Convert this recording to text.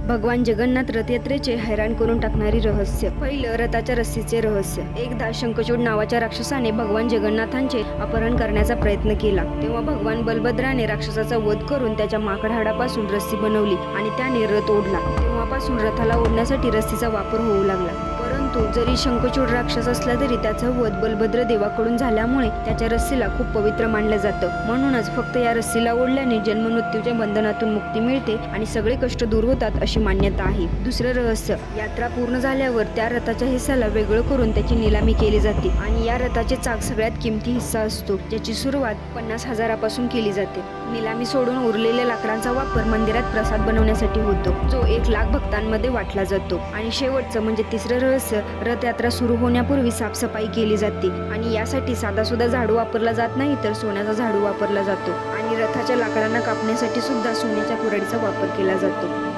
भगवान जगन्नाथ रथयात्रेचे हैराण करून टाकणारी रहस्य. पहिलं, रथाच्या रस्सीचे रहस्य. एकदा शंखचूड नावाच्या राक्षसाने भगवान जगन्नाथांचे अपहरण करण्याचा प्रयत्न केला. तेव्हा भगवान बलभद्राने राक्षसाचा वध करून त्याच्या माकड हाडापासून रस्सी बनवली आणि त्याने रथ ओढला. तेव्हापासून रथाला ओढण्यासाठी रस्सीचा वापर होऊ लागला. परंतु जरी शंखचूड राक्षस असला तरी त्याचा वध बलभद्र देवाकडून झाल्यामुळे त्याच्या रस्सीला खूप पवित्र मानलं जातं. म्हणूनच फक्त या रस्सीला ओढल्याने जन्ममृत्यूच्या बंधनातून मुक्ती मिळते आणि सगळे कष्ट दूर होतात अशी मान्यता आहे. दुसरं रहस्य. यात्रा पूर्ण झाल्यावर त्या रथाच्या हिस्साला वेगळं करून त्याची निलामी केली जाते आणि या रथाचे चाक सगळ्यात किमती हिस्सा असतो, ज्याची सुरुवात 50,000 केली जाते. निलामी सोडून उरलेल्या लाकडांचा वापर मंदिरात प्रसाद बनवण्यासाठी होतो, जो 1,00,000 भक्तांमध्ये वाटला जातो. आणि शेवटचं म्हणजे तिसरं रहस्य, रथयात्रा सुरू होण्यापूर्वी साफसफाई केली जाते आणि यासाठी साधासुद्धा झाडू वापरला जात नाही तर सोन्याचा झाडू वापरला जातो आणि रथाच्या लाकडांना कापण्यासाठी सुद्धा सोन्याच्या कुऱ्हाडीचा वापर केला जातो.